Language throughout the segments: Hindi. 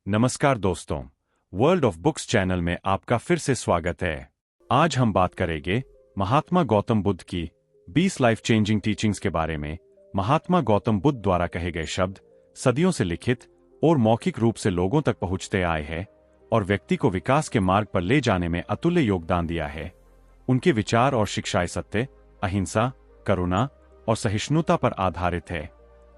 नमस्कार दोस्तों, वर्ल्ड ऑफ बुक्स चैनल में आपका फिर से स्वागत है। आज हम बात करेंगे महात्मा गौतम बुद्ध की 20 लाइफ चेंजिंग टीचिंग्स के बारे में। महात्मा गौतम बुद्ध द्वारा कहे गए शब्द सदियों से लिखित और मौखिक रूप से लोगों तक पहुंचते आए हैं और व्यक्ति को विकास के मार्ग पर ले जाने में अतुल्य योगदान दिया है। उनके विचार और शिक्षाएं सत्य, अहिंसा, करुणा और सहिष्णुता पर आधारित है,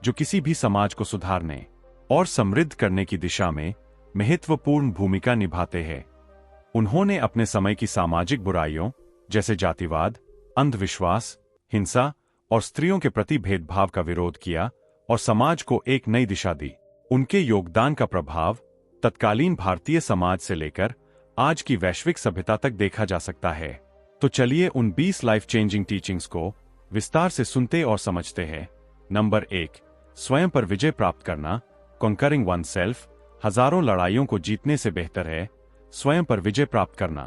जो किसी भी समाज को सुधारने और समृद्ध करने की दिशा में महत्वपूर्ण भूमिका निभाते हैं। उन्होंने अपने समय की सामाजिक बुराइयों जैसे जातिवाद, अंधविश्वास, हिंसा और स्त्रियों के प्रति भेदभाव का विरोध किया और समाज को एक नई दिशा दी। उनके योगदान का प्रभाव तत्कालीन भारतीय समाज से लेकर आज की वैश्विक सभ्यता तक देखा जा सकता है। तो चलिए उन 20 लाइफ चेंजिंग टीचिंग्स को विस्तार से सुनते और समझते हैं। नंबर 1, स्वयं पर विजय प्राप्त करना। Conquering one self. हजारों लड़ाइयों को जीतने से बेहतर है स्वयं पर विजय प्राप्त करना।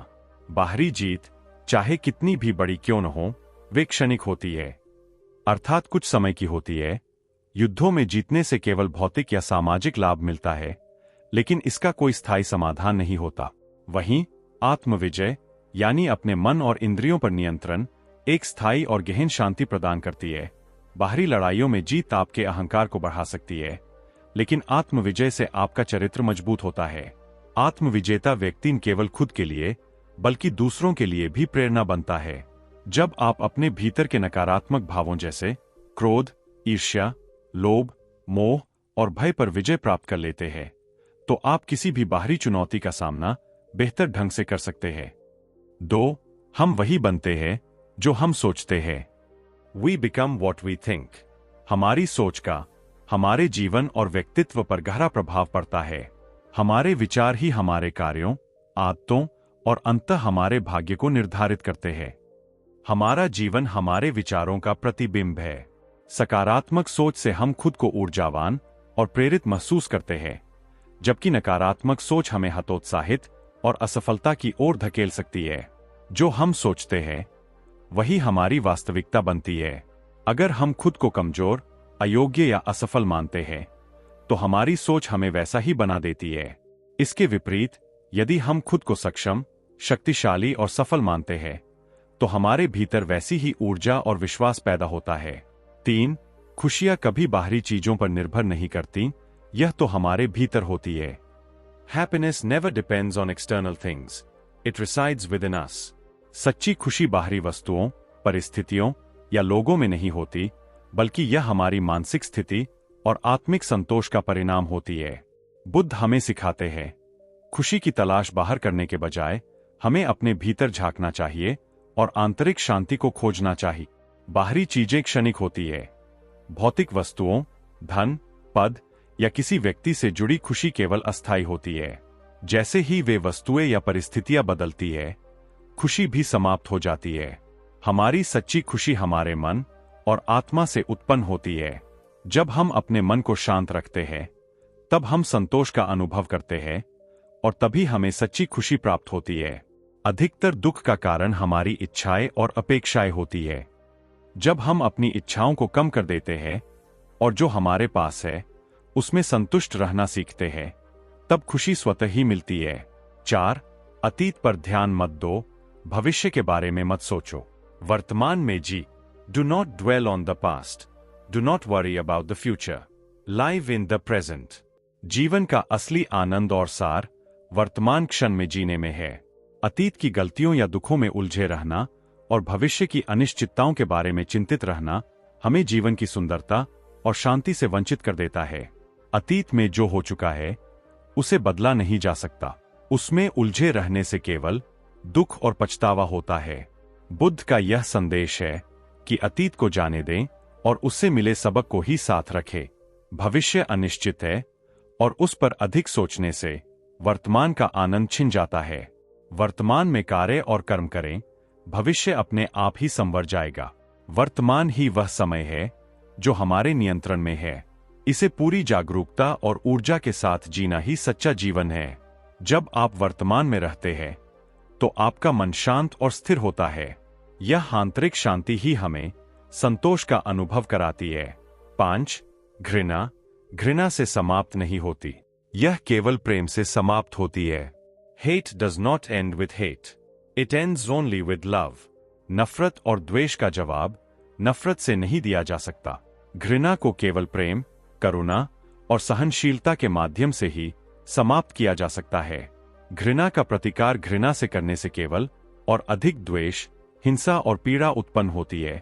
बाहरी जीत, चाहे कितनी भी बड़ी क्यों न हो, वे क्षणिक होती है, अर्थात कुछ समय की होती है। युद्धों में जीतने से केवल भौतिक या सामाजिक लाभ मिलता है, लेकिन इसका कोई स्थायी समाधान नहीं होता। वहीं आत्मविजय यानी अपने मन और इंद्रियों पर नियंत्रण एक स्थायी और गहन शांति प्रदान करती है। बाहरी लड़ाइयों में जीत आपके अहंकार को बढ़ा सकती है, लेकिन आत्मविजय से आपका चरित्र मजबूत होता है। आत्मविजेता व्यक्ति न केवल खुद के लिए बल्कि दूसरों के लिए भी प्रेरणा बनता है। जब आप अपने भीतर के नकारात्मक भावों जैसे क्रोध, ईर्ष्या, लोभ, मोह और भय पर विजय प्राप्त कर लेते हैं, तो आप किसी भी बाहरी चुनौती का सामना बेहतर ढंग से कर सकते हैं। 2, हम वही बनते हैं जो हम सोचते हैं। We become what we think। हमारी सोच का हमारे जीवन और व्यक्तित्व पर गहरा प्रभाव पड़ता है। हमारे विचार ही हमारे कार्यों, आदतों और अंततः हमारे भाग्य को निर्धारित करते हैं। हमारा जीवन हमारे विचारों का प्रतिबिंब है। सकारात्मक सोच से हम खुद को ऊर्जावान और प्रेरित महसूस करते हैं, जबकि नकारात्मक सोच हमें हतोत्साहित और असफलता की ओर धकेल सकती है। जो हम सोचते हैं वही हमारी वास्तविकता बनती है। अगर हम खुद को कमजोर, अयोग्य या असफल मानते हैं, तो हमारी सोच हमें वैसा ही बना देती है। इसके विपरीत, यदि हम खुद को सक्षम, शक्तिशाली और सफल मानते हैं, तो हमारे भीतर वैसी ही ऊर्जा और विश्वास पैदा होता है। 3, खुशियां कभी बाहरी चीजों पर निर्भर नहीं करती, यह तो हमारे भीतर होती है। Happiness never depends on external things, it resides within us। सच्ची खुशी बाहरी वस्तुओं, परिस्थितियों या लोगों में नहीं होती, बल्कि यह हमारी मानसिक स्थिति और आत्मिक संतोष का परिणाम होती है। बुद्ध हमें सिखाते हैं, खुशी की तलाश बाहर करने के बजाय हमें अपने भीतर झांकना चाहिए और आंतरिक शांति को खोजना चाहिए। बाहरी चीजें क्षणिक होती है। भौतिक वस्तुओं, धन, पद या किसी व्यक्ति से जुड़ी खुशी केवल अस्थायी होती है। जैसे ही वे वस्तुएं या परिस्थितियां बदलती है, खुशी भी समाप्त हो जाती है। हमारी सच्ची खुशी हमारे मन और आत्मा से उत्पन्न होती है। जब हम अपने मन को शांत रखते हैं, तब हम संतोष का अनुभव करते हैं और तभी हमें सच्ची खुशी प्राप्त होती है। अधिकतर दुख का कारण हमारी इच्छाएं और अपेक्षाएं होती है। जब हम अपनी इच्छाओं को कम कर देते हैं और जो हमारे पास है उसमें संतुष्ट रहना सीखते हैं, तब खुशी स्वतः ही मिलती है। 4, अतीत पर ध्यान मत दो, भविष्य के बारे में मत सोचो, वर्तमान में जी। Do not dwell on the past. Do not worry about the future. Live in the present। जीवन का असली आनंद और सार वर्तमान क्षण में जीने में है। अतीत की गलतियों या दुखों में उलझे रहना और भविष्य की अनिश्चितताओं के बारे में चिंतित रहना हमें जीवन की सुंदरता और शांति से वंचित कर देता है। अतीत में जो हो चुका है उसे बदला नहीं जा सकता। उसमें उलझे रहने से केवल दुख और पछतावा होता है। बुद्ध का यह संदेश है कि अतीत को जाने दें और उससे मिले सबक को ही साथ रखें। भविष्य अनिश्चित है और उस पर अधिक सोचने से वर्तमान का आनंद छिन जाता है। वर्तमान में कार्य और कर्म करें, भविष्य अपने आप ही संवर जाएगा। वर्तमान ही वह समय है जो हमारे नियंत्रण में है। इसे पूरी जागरूकता और ऊर्जा के साथ जीना ही सच्चा जीवन है। जब आप वर्तमान में रहते हैं, तो आपका मन शांत और स्थिर होता है। यह आंतरिक शांति ही हमें संतोष का अनुभव कराती है। 5, घृणा से समाप्त नहीं होती। यह केवल प्रेम से समाप्त होती है। Hate does not and with hate, it ends only with love. नफरत और द्वेष का जवाब नफरत से नहीं दिया जा सकता। घृणा को केवल प्रेम, करुणा और सहनशीलता के माध्यम से ही समाप्त किया जा सकता है। घृणा का प्रतिकार घृणा से करने से केवल और अधिक द्वेष, हिंसा और पीड़ा उत्पन्न होती है,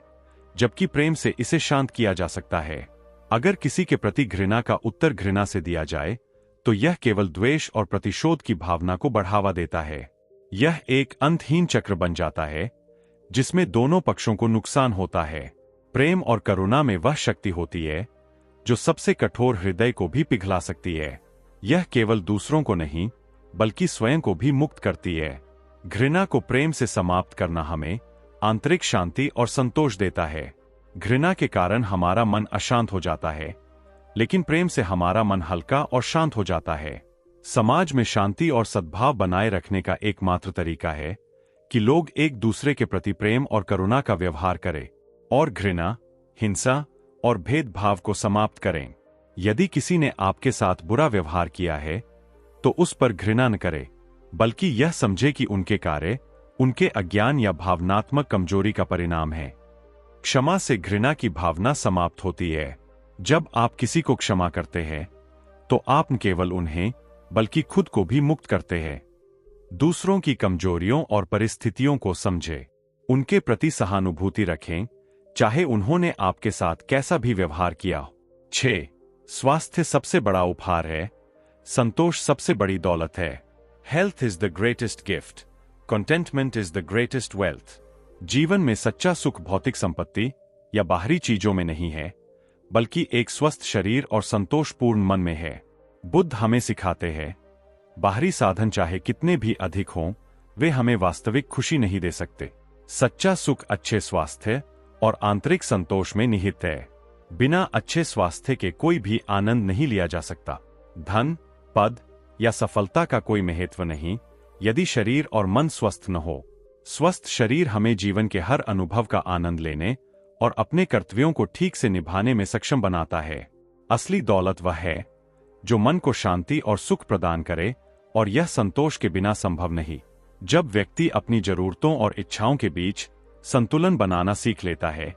जबकि प्रेम से इसे शांत किया जा सकता है। अगर किसी के प्रति घृणा का उत्तर घृणा से दिया जाए तो यह केवल द्वेष और प्रतिशोध की भावना को बढ़ावा देता है। यह एक अंतहीन चक्र बन जाता है जिसमें दोनों पक्षों को नुकसान होता है। प्रेम और करुणा में वह शक्ति होती है जो सबसे कठोर हृदय को भी पिघला सकती है। यह केवल दूसरों को नहीं बल्कि स्वयं को भी मुक्त करती है। घृणा को प्रेम से समाप्त करना हमें आंतरिक शांति और संतोष देता है। घृणा के कारण हमारा मन अशांत हो जाता है, लेकिन प्रेम से हमारा मन हल्का और शांत हो जाता है। समाज में शांति और सद्भाव बनाए रखने का एकमात्र तरीका है कि लोग एक दूसरे के प्रति प्रेम और करुणा का व्यवहार करें और घृणा, हिंसा और भेदभाव को समाप्त करें। यदि किसी ने आपके साथ बुरा व्यवहार किया है तो उस पर घृणा न करें, बल्कि यह समझे कि उनके कार्य उनके अज्ञान या भावनात्मक कमजोरी का परिणाम है। क्षमा से घृणा की भावना समाप्त होती है। जब आप किसी को क्षमा करते हैं तो आप न केवल उन्हें बल्कि खुद को भी मुक्त करते हैं। दूसरों की कमजोरियों और परिस्थितियों को समझें, उनके प्रति सहानुभूति रखें, चाहे उन्होंने आपके साथ कैसा भी व्यवहार किया हो। 6. स्वास्थ्य सबसे बड़ा उपहार है, संतोष सबसे बड़ी दौलत है। Health is the greatest gift, contentment is the greatest wealth. जीवन में सच्चा सुख भौतिक संपत्ति या बाहरी चीजों में नहीं है, बल्कि एक स्वस्थ शरीर और संतोषपूर्ण मन में है। बुद्ध हमें सिखाते हैं, बाहरी साधन चाहे कितने भी अधिक हों, वे हमें वास्तविक खुशी नहीं दे सकते। सच्चा सुख अच्छे स्वास्थ्य और आंतरिक संतोष में निहित है। बिना अच्छे स्वास्थ्य के कोई भी आनंद नहीं लिया जा सकता। धन, पद या सफलता का कोई महत्व नहीं यदि शरीर और मन स्वस्थ न हो। स्वस्थ शरीर हमें जीवन के हर अनुभव का आनंद लेने और अपने कर्तव्यों को ठीक से निभाने में सक्षम बनाता है। असली दौलत वह है जो मन को शांति और सुख प्रदान करे, और यह संतोष के बिना संभव नहीं। जब व्यक्ति अपनी जरूरतों और इच्छाओं के बीच संतुलन बनाना सीख लेता है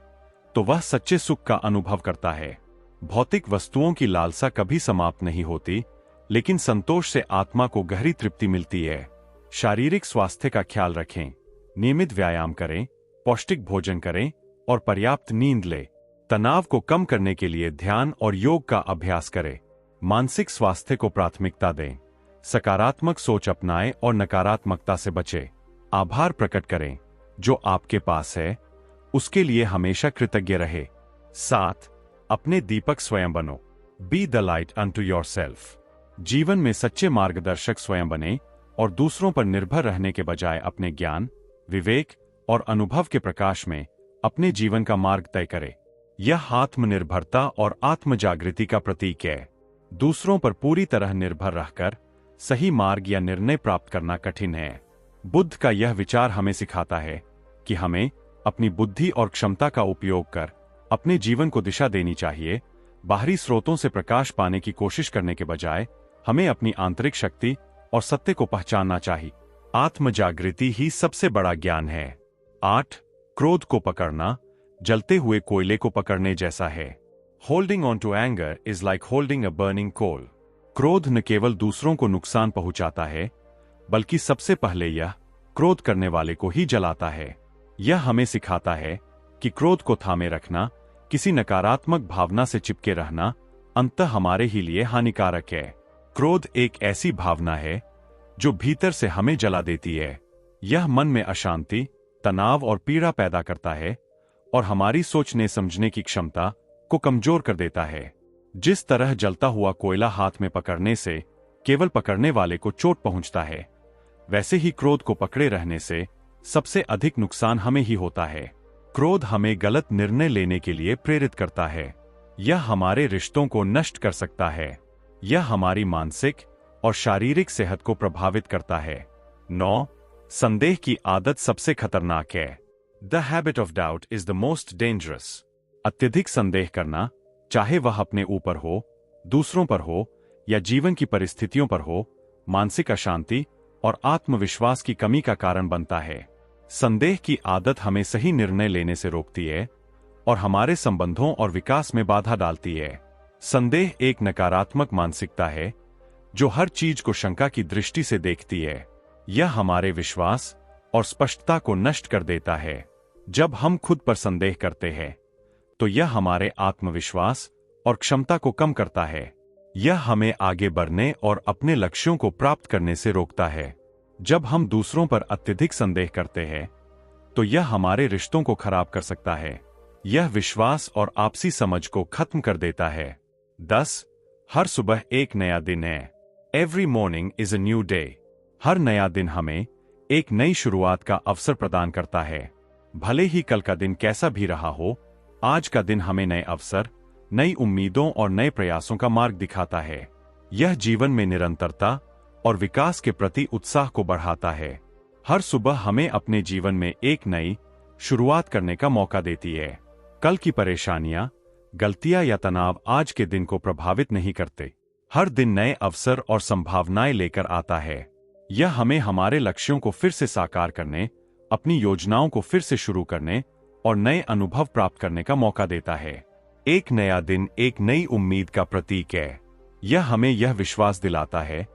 तो वह सच्चे सुख का अनुभव करता है। भौतिक वस्तुओं की लालसा कभी समाप्त नहीं होती, लेकिन संतोष से आत्मा को गहरी तृप्ति मिलती है। शारीरिक स्वास्थ्य का ख्याल रखें, नियमित व्यायाम करें, पौष्टिक भोजन करें और पर्याप्त नींद लें। तनाव को कम करने के लिए ध्यान और योग का अभ्यास करें। मानसिक स्वास्थ्य को प्राथमिकता दें, सकारात्मक सोच अपनाएं और नकारात्मकता से बचें। आभार प्रकट करें, जो आपके पास है उसके लिए हमेशा कृतज्ञ रहे। 7. अपने दीपक स्वयं बनो, be the light unto yourself. जीवन में सच्चे मार्गदर्शक स्वयं बने और दूसरों पर निर्भर रहने के बजाय अपने ज्ञान, विवेक और अनुभव के प्रकाश में अपने जीवन का मार्ग तय करें। यह आत्मनिर्भरता और आत्मजागृति का प्रतीक है। दूसरों पर पूरी तरह निर्भर रहकर सही मार्ग या निर्णय प्राप्त करना कठिन है। बुद्ध का यह विचार हमें सिखाता है कि हमें अपनी बुद्धि और क्षमता का उपयोग कर अपने जीवन को दिशा देनी चाहिए। बाहरी स्रोतों से प्रकाश पाने की कोशिश करने के बजाय हमें अपनी आंतरिक शक्ति और सत्य को पहचानना चाहिए। आत्मजागृति ही सबसे बड़ा ज्ञान है। 8. क्रोध को पकड़ना जलते हुए कोयले को पकड़ने जैसा है। Holding on to anger is like holding a burning coal. क्रोध न केवल दूसरों को नुकसान पहुंचाता है, बल्कि सबसे पहले यह क्रोध करने वाले को ही जलाता है। यह हमें सिखाता है कि क्रोध को थामे रखना, किसी नकारात्मक भावना से चिपके रहना, अंततः हमारे ही लिए हानिकारक है। क्रोध एक ऐसी भावना है जो भीतर से हमें जला देती है। यह मन में अशांति, तनाव और पीड़ा पैदा करता है और हमारी सोचने समझने की क्षमता को कमजोर कर देता है। जिस तरह जलता हुआ कोयला हाथ में पकड़ने से केवल पकड़ने वाले को चोट पहुंचता है, वैसे ही क्रोध को पकड़े रहने से सबसे अधिक नुकसान हमें ही होता है। क्रोध हमें गलत निर्णय लेने के लिए प्रेरित करता है। यह हमारे रिश्तों को नष्ट कर सकता है। यह हमारी मानसिक और शारीरिक सेहत को प्रभावित करता है। 9. संदेह की आदत सबसे खतरनाक है। The habit of doubt is the most dangerous. अत्यधिक संदेह करना, चाहे वह अपने ऊपर हो, दूसरों पर हो या जीवन की परिस्थितियों पर हो, मानसिक अशांति और आत्मविश्वास की कमी का कारण बनता है। संदेह की आदत हमें सही निर्णय लेने से रोकती है और हमारे संबंधों और विकास में बाधा डालती है। संदेह एक नकारात्मक मानसिकता है जो हर चीज को शंका की दृष्टि से देखती है। यह हमारे विश्वास और स्पष्टता को नष्ट कर देता है। जब हम खुद पर संदेह करते हैं तो यह हमारे आत्मविश्वास और क्षमता को कम करता है। यह हमें आगे बढ़ने और अपने लक्ष्यों को प्राप्त करने से रोकता है। जब हम दूसरों पर अत्यधिक संदेह करते हैं तो यह हमारे रिश्तों को खराब कर सकता है। यह विश्वास और आपसी समझ को खत्म कर देता है। 10. हर सुबह एक नया दिन है। Every morning is a new day. हर नया दिन हमें एक नई शुरुआत का अवसर प्रदान करता है। भले ही कल का दिन कैसा भी रहा हो, आज का दिन हमें नए अवसर, नई उम्मीदों और नए प्रयासों का मार्ग दिखाता है। यह जीवन में निरंतरता और विकास के प्रति उत्साह को बढ़ाता है। हर सुबह हमें अपने जीवन में एक नई शुरुआत करने का मौका देती है। कल की परेशानियां, गलतियां या तनाव आज के दिन को प्रभावित नहीं करते। हर दिन नए अवसर और संभावनाएं लेकर आता है। यह हमें हमारे लक्ष्यों को फिर से साकार करने, अपनी योजनाओं को फिर से शुरू करने और नए अनुभव प्राप्त करने का मौका देता है। एक नया दिन एक नई उम्मीद का प्रतीक है। यह हमें यह विश्वास दिलाता है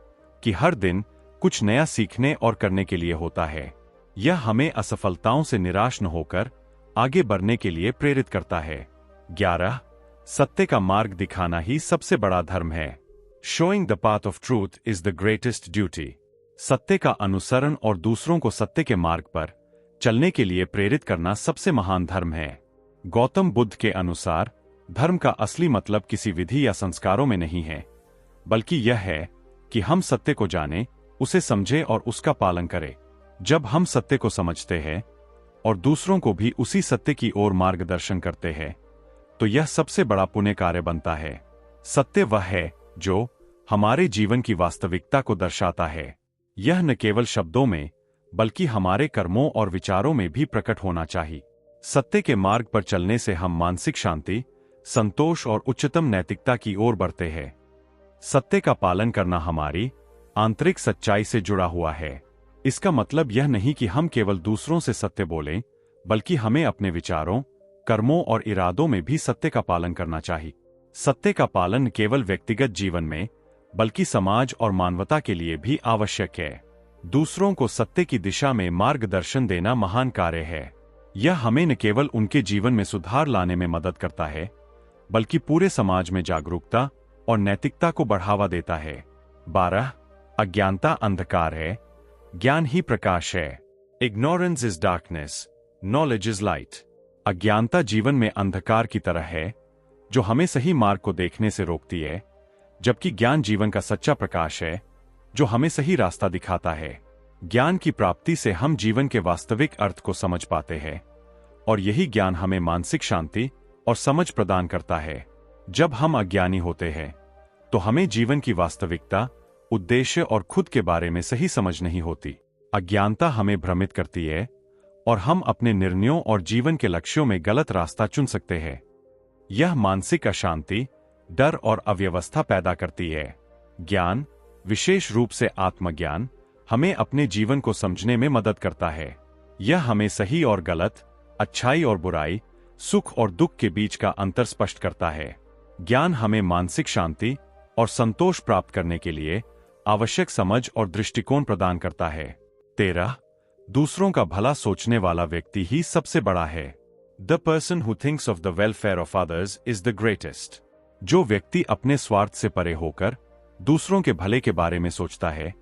कि हर दिन कुछ नया सीखने और करने के लिए होता है। यह हमें असफलताओं से निराश न होकर आगे बढ़ने के लिए प्रेरित करता है। 11. सत्य का मार्ग दिखाना ही सबसे बड़ा धर्म है। Showing the path of truth is the greatest duty. सत्य का अनुसरण और दूसरों को सत्य के मार्ग पर चलने के लिए प्रेरित करना सबसे महान धर्म है। गौतम बुद्ध के अनुसार धर्म का असली मतलब किसी विधि या संस्कारों में नहीं है, बल्कि यह है कि हम सत्य को जानें, उसे समझें और उसका पालन करें। जब हम सत्य को समझते हैं और दूसरों को भी उसी सत्य की ओर मार्गदर्शन करते हैं तो यह सबसे बड़ा पुण्य कार्य बनता है। सत्य वह है जो हमारे जीवन की वास्तविकता को दर्शाता है। यह न केवल शब्दों में बल्कि हमारे कर्मों और विचारों में भी प्रकट होना चाहिए। सत्य के मार्ग पर चलने से हम मानसिक शांति, संतोष और उच्चतम नैतिकता की ओर बढ़ते हैं। सत्य का पालन करना हमारी आंतरिक सच्चाई से जुड़ा हुआ है। इसका मतलब यह नहीं कि हम केवल दूसरों से सत्य बोलें, बल्कि हमें अपने विचारों, कर्मों और इरादों में भी सत्य का पालन करना चाहिए। सत्य का पालन केवल व्यक्तिगत जीवन में बल्कि समाज और मानवता के लिए भी आवश्यक है। दूसरों को सत्य की दिशा में मार्गदर्शन देना महान कार्य है। यह हमें न केवल उनके जीवन में सुधार लाने में मदद करता है, बल्कि पूरे समाज में जागरूकता और नैतिकता को बढ़ावा देता है। 12. अज्ञानता अंधकार है, ज्ञान ही प्रकाश है। Ignorance is darkness, knowledge is light. अज्ञानता जीवन में अंधकार की तरह है जो हमें सही मार्ग को देखने से रोकती है, जबकि ज्ञान जीवन का सच्चा प्रकाश है जो हमें सही रास्ता दिखाता है। ज्ञान की प्राप्ति से हम जीवन के वास्तविक अर्थ को समझ पाते हैं और यही ज्ञान हमें मानसिक शांति और समझ प्रदान करता है। जब हम अज्ञानी होते हैं तो हमें जीवन की वास्तविकता, उद्देश्य और खुद के बारे में सही समझ नहीं होती। अज्ञानता हमें भ्रमित करती है और हम अपने निर्णयों और जीवन के लक्ष्यों में गलत रास्ता चुन सकते हैं। यह मानसिक अशांति, डर और अव्यवस्था पैदा करती है। ज्ञान, विशेष रूप से आत्मज्ञान, हमें अपने जीवन को समझने में मदद करता है। यह हमें सही और गलत, अच्छाई और बुराई, सुख और दुख के बीच का अंतर स्पष्ट करता है। ज्ञान हमें मानसिक शांति और संतोष प्राप्त करने के लिए आवश्यक समझ और दृष्टिकोण प्रदान करता है। 13. दूसरों का भला सोचने वाला व्यक्ति ही सबसे बड़ा है। The person who thinks of the welfare of others is the greatest. जो व्यक्ति अपने स्वार्थ से परे होकर दूसरों के भले के बारे में सोचता है,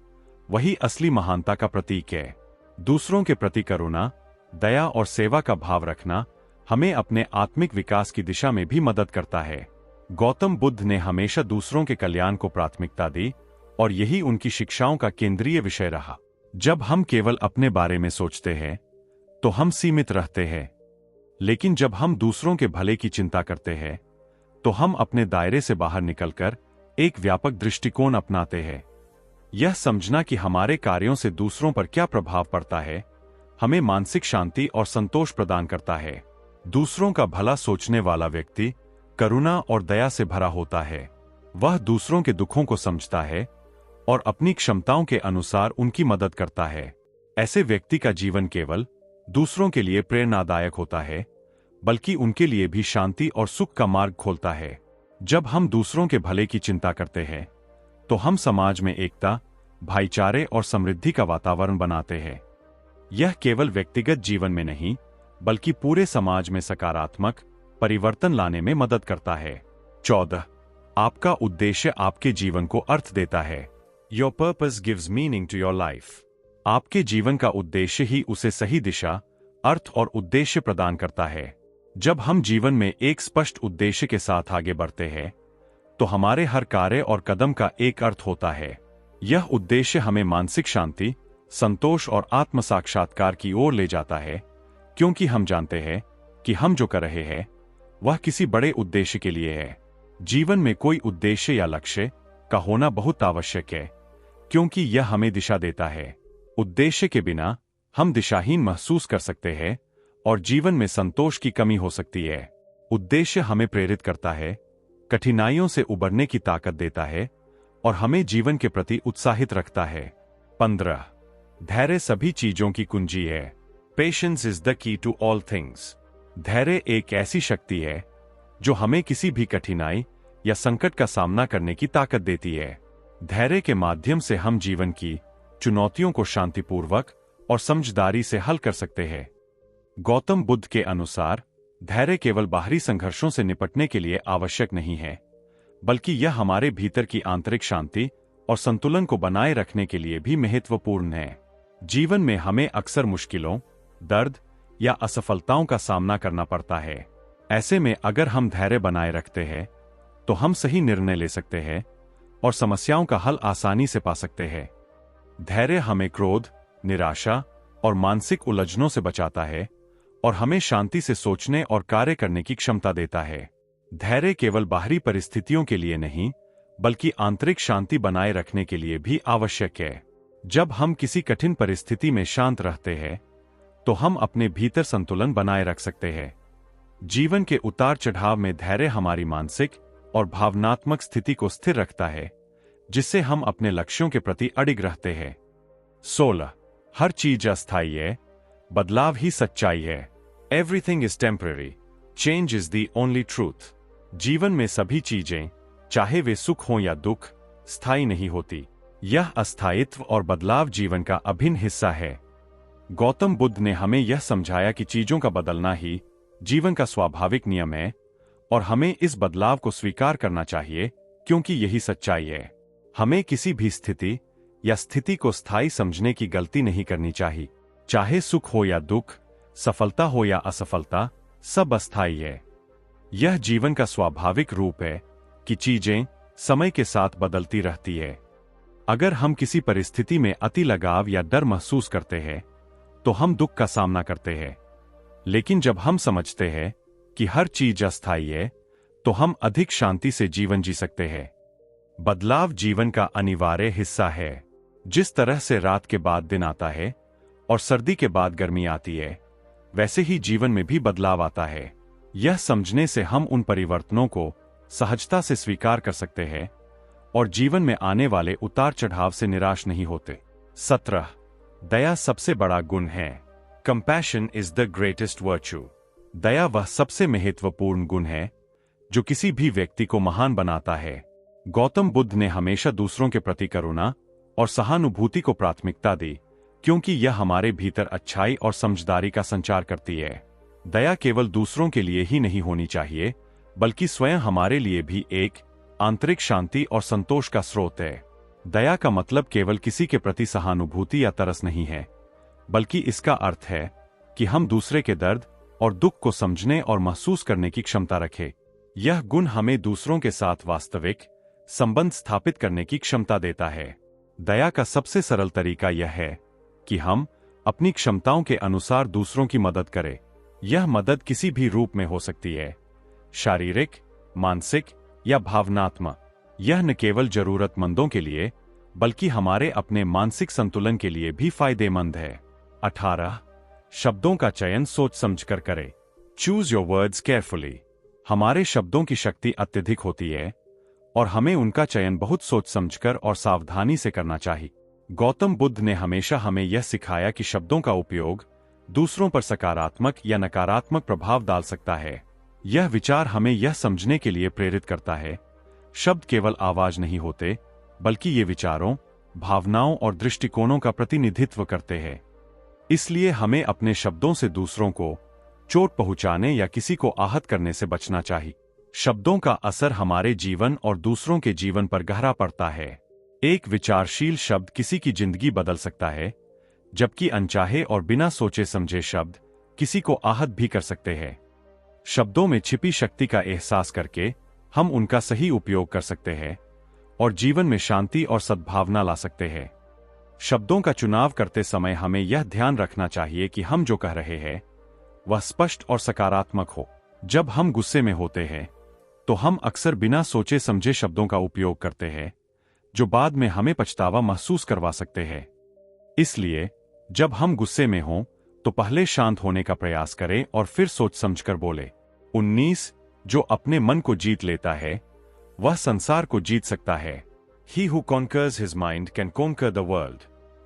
वही असली महानता का प्रतीक है। दूसरों के प्रति करुणा, दया और सेवा का भाव रखना हमें अपने आत्मिक विकास की दिशा में भी मदद करता है। गौतम बुद्ध ने हमेशा दूसरों के कल्याण को प्राथमिकता दी और यही उनकी शिक्षाओं का केंद्रीय विषय रहा। जब हम केवल अपने बारे में सोचते हैं तो हम सीमित रहते हैं, लेकिन जब हम दूसरों के भले की चिंता करते हैं तो हम अपने दायरे से बाहर निकलकर एक व्यापक दृष्टिकोण अपनाते हैं। यह समझना कि हमारे कार्यों से दूसरों पर क्या प्रभाव पड़ता है, हमें मानसिक शांति और संतोष प्रदान करता है। दूसरों का भला सोचने वाला व्यक्ति करुणा और दया से भरा होता है। वह दूसरों के दुखों को समझता है और अपनी क्षमताओं के अनुसार उनकी मदद करता है। ऐसे व्यक्ति का जीवन केवल दूसरों के लिए प्रेरणादायक होता है, बल्कि उनके लिए भी शांति और सुख का मार्ग खोलता है। जब हम दूसरों के भले की चिंता करते हैं, तो हम समाज में एकता, भाईचारे और समृद्धि का वातावरण बनाते हैं। यह केवल व्यक्तिगत जीवन में नहीं, बल्कि पूरे समाज में सकारात्मक परिवर्तन लाने में मदद करता है। 14. आपका उद्देश्य आपके जीवन को अर्थ देता है। Your purpose gives meaning to your life. आपके जीवन का उद्देश्य ही उसे सही दिशा, अर्थ और उद्देश्य प्रदान करता है। जब हम जीवन में एक स्पष्ट उद्देश्य के साथ आगे बढ़ते हैं, तो हमारे हर कार्य और कदम का एक अर्थ होता है। यह उद्देश्य हमें मानसिक शांति, संतोष और आत्म साक्षात्कार की ओर ले जाता है, क्योंकि हम जानते हैं कि हम जो कर रहे हैं वह किसी बड़े उद्देश्य के लिए है। जीवन में कोई उद्देश्य या लक्ष्य का होना बहुत आवश्यक है, क्योंकि यह हमें दिशा देता है। उद्देश्य के बिना हम दिशाहीन महसूस कर सकते हैं और जीवन में संतोष की कमी हो सकती है। उद्देश्य हमें प्रेरित करता है, कठिनाइयों से उबरने की ताकत देता है और हमें जीवन के प्रति उत्साहित रखता है। 15. धैर्य सभी चीजों की कुंजी है। Patience is the key to all things. धैर्य एक ऐसी शक्ति है जो हमें किसी भी कठिनाई या संकट का सामना करने की ताकत देती है। धैर्य के माध्यम से हम जीवन की चुनौतियों को शांतिपूर्वक और समझदारी से हल कर सकते हैं। गौतम बुद्ध के अनुसार धैर्य केवल बाहरी संघर्षों से निपटने के लिए आवश्यक नहीं है, बल्कि यह हमारे भीतर की आंतरिक शांति और संतुलन को बनाए रखने के लिए भी महत्वपूर्ण है। जीवन में हमें अक्सर मुश्किलों, दर्द या असफलताओं का सामना करना पड़ता है। ऐसे में अगर हम धैर्य बनाए रखते हैं, तो हम सही निर्णय ले सकते हैं और समस्याओं का हल आसानी से पा सकते हैं। धैर्य हमें क्रोध, निराशा और मानसिक उलझनों से बचाता है और हमें शांति से सोचने और कार्य करने की क्षमता देता है। धैर्य केवल बाहरी परिस्थितियों के लिए नहीं, बल्कि आंतरिक शांति बनाए रखने के लिए भी आवश्यक है। जब हम किसी कठिन परिस्थिति में शांत रहते हैं, तो हम अपने भीतर संतुलन बनाए रख सकते हैं। जीवन के उतार चढ़ाव में धैर्य हमारी मानसिक और भावनात्मक स्थिति को स्थिर रखता है, जिससे हम अपने लक्ष्यों के प्रति अडिग रहते हैं। 16. हर चीज अस्थायी है, बदलाव ही सच्चाई है। Everything is temporary, change is the only truth. जीवन में सभी चीजें, चाहे वे सुख हो या दुख, स्थायी नहीं होती। यह अस्थायित्व और बदलाव जीवन का अभिन्न हिस्सा है। गौतम बुद्ध ने हमें यह समझाया कि चीजों का बदलना ही जीवन का स्वाभाविक नियम है और हमें इस बदलाव को स्वीकार करना चाहिए, क्योंकि यही सच्चाई है। हमें किसी भी स्थिति या स्थिति को स्थायी समझने की गलती नहीं करनी चाहिए। चाहे सुख हो या दुख, सफलता हो या असफलता, सब अस्थायी है। यह जीवन का स्वाभाविक रूप है कि चीजें समय के साथ बदलती रहती है। अगर हम किसी परिस्थिति में अति लगाव या डर महसूस करते हैं, तो हम दुख का सामना करते हैं। लेकिन जब हम समझते हैं कि हर चीज अस्थायी है, तो हम अधिक शांति से जीवन जी सकते हैं। बदलाव जीवन का अनिवार्य हिस्सा है। जिस तरह से रात के बाद दिन आता है और सर्दी के बाद गर्मी आती है, वैसे ही जीवन में भी बदलाव आता है। यह समझने से हम उन परिवर्तनों को सहजता से स्वीकार कर सकते हैं और जीवन में आने वाले उतार चढ़ाव से निराश नहीं होते। 17. दया सबसे बड़ा गुण है। Compassion is the greatest virtue. दया वह सबसे महत्वपूर्ण गुण है जो किसी भी व्यक्ति को महान बनाता है। गौतम बुद्ध ने हमेशा दूसरों के प्रति करुणा और सहानुभूति को प्राथमिकता दी, क्योंकि यह हमारे भीतर अच्छाई और समझदारी का संचार करती है। दया केवल दूसरों के लिए ही नहीं होनी चाहिए, बल्कि स्वयं हमारे लिए भी एक आंतरिक शांति और संतोष का स्रोत है। दया का मतलब केवल किसी के प्रति सहानुभूति या तरस नहीं है, बल्कि इसका अर्थ है कि हम दूसरे के दर्द और दुख को समझने और महसूस करने की क्षमता रखें। यह गुण हमें दूसरों के साथ वास्तविक संबंध स्थापित करने की क्षमता देता है। दया का सबसे सरल तरीका यह है कि हम अपनी क्षमताओं के अनुसार दूसरों की मदद करें। यह मदद किसी भी रूप में हो सकती है, शारीरिक, मानसिक या भावनात्मक। यह न केवल जरूरतमंदों के लिए, बल्कि हमारे अपने मानसिक संतुलन के लिए भी फायदेमंद है। 18. शब्दों का चयन सोच समझकर करें। Choose your words carefully. हमारे शब्दों की शक्ति अत्यधिक होती है और हमें उनका चयन बहुत सोच समझकर और सावधानी से करना चाहिए। गौतम बुद्ध ने हमेशा हमें यह सिखाया कि शब्दों का उपयोग दूसरों पर सकारात्मक या नकारात्मक प्रभाव डाल सकता है। यह विचार हमें यह समझने के लिए प्रेरित करता है, शब्द केवल आवाज नहीं होते, बल्कि ये विचारों, भावनाओं और दृष्टिकोणों का प्रतिनिधित्व करते हैं। इसलिए हमें अपने शब्दों से दूसरों को चोट पहुंचाने या किसी को आहत करने से बचना चाहिए। शब्दों का असर हमारे जीवन और दूसरों के जीवन पर गहरा पड़ता है। एक विचारशील शब्द किसी की जिंदगी बदल सकता है, जबकि अनचाहे और बिना सोचे समझे शब्द किसी को आहत भी कर सकते हैं। शब्दों में छिपी शक्ति का एहसास करके हम उनका सही उपयोग कर सकते हैं और जीवन में शांति और सद्भावना ला सकते हैं। शब्दों का चुनाव करते समय हमें यह ध्यान रखना चाहिए कि हम जो कह रहे हैं वह स्पष्ट और सकारात्मक हो। जब हम गुस्से में होते हैं तो हम अक्सर बिना सोचे समझे शब्दों का उपयोग करते हैं, जो बाद में हमें पछतावा महसूस करवा सकते हैं। इसलिए जब हम गुस्से में हों तो पहले शांत होने का प्रयास करें और फिर सोच समझकर बोले। 19 जो अपने मन को जीत लेता है वह संसार को जीत सकता है। He who conquers his mind can conquer the world.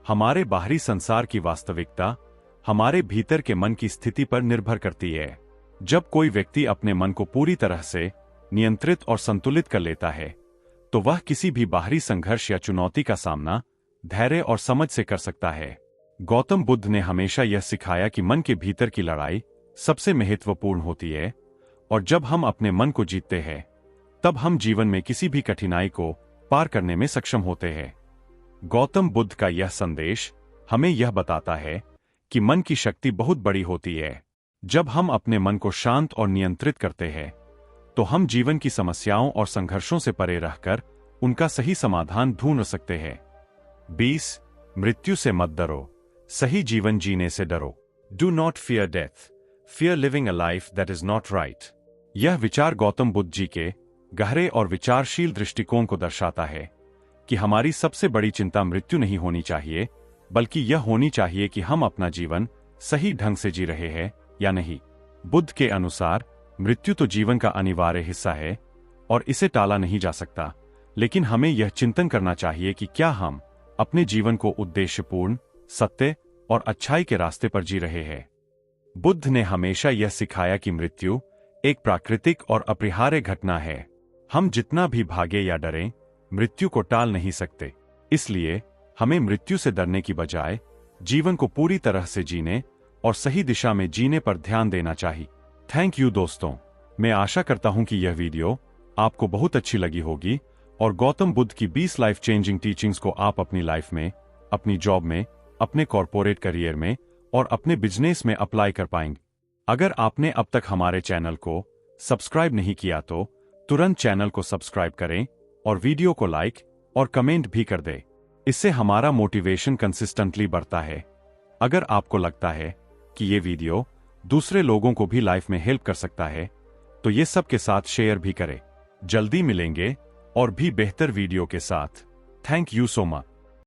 हमारे बाहरी संसार की वास्तविकता हमारे भीतर के मन की स्थिति पर निर्भर करती है। जब कोई व्यक्ति अपने मन को पूरी तरह से नियंत्रित और संतुलित कर लेता है तो वह किसी भी बाहरी संघर्ष या चुनौती का सामना धैर्य और समझ से कर सकता है। गौतम बुद्ध ने हमेशा यह सिखाया कि मन के भीतर की लड़ाई सबसे महत्वपूर्ण होती है और जब हम अपने मन को जीतते हैं तब हम जीवन में किसी भी कठिनाई को पार करने में सक्षम होते हैं। गौतम बुद्ध का यह संदेश हमें यह बताता है कि मन की शक्ति बहुत बड़ी होती है। जब हम अपने मन को शांत और नियंत्रित करते हैं तो हम जीवन की समस्याओं और संघर्षों से परे रहकर उनका सही समाधान ढूंढ सकते हैं। 20 मृत्यु से मत डरो, सही जीवन जीने से डरो। Do not fear death, fear living a life that is not right. यह विचार गौतम बुद्ध जी के गहरे और विचारशील दृष्टिकोण को दर्शाता है कि हमारी सबसे बड़ी चिंता मृत्यु नहीं होनी चाहिए, बल्कि यह होनी चाहिए कि हम अपना जीवन सही ढंग से जी रहे हैं या नहीं। बुद्ध के अनुसार मृत्यु तो जीवन का अनिवार्य हिस्सा है और इसे टाला नहीं जा सकता, लेकिन हमें यह चिंतन करना चाहिए कि क्या हम अपने जीवन को उद्देश्यपूर्ण, सत्य और अच्छाई के रास्ते पर जी रहे हैं। बुद्ध ने हमेशा यह सिखाया कि मृत्यु एक प्राकृतिक और अपरिहार्य घटना है। हम जितना भी भागे या डरें, मृत्यु को टाल नहीं सकते। इसलिए हमें मृत्यु से डरने की बजाय जीवन को पूरी तरह से जीने और सही दिशा में जीने पर ध्यान देना चाहिए। थैंक यू दोस्तों, मैं आशा करता हूं कि यह वीडियो आपको बहुत अच्छी लगी होगी और गौतम बुद्ध की 20 लाइफ चेंजिंग टीचिंग्स को आप अपनी लाइफ में, अपनी जॉब में, अपने कॉर्पोरेट करियर में और अपने बिजनेस में अप्लाई कर पाएंगे। अगर आपने अब तक हमारे चैनल को सब्सक्राइब नहीं किया तो तुरंत चैनल को सब्सक्राइब करें और वीडियो को लाइक और कमेंट भी कर दें। इससे हमारा मोटिवेशन कंसिस्टेंटली बढ़ता है। अगर आपको लगता है कि ये वीडियो दूसरे लोगों को भी लाइफ में हेल्प कर सकता है तो ये सब के साथ शेयर भी करें। जल्दी मिलेंगे और भी बेहतर वीडियो के साथ। Thank you so much.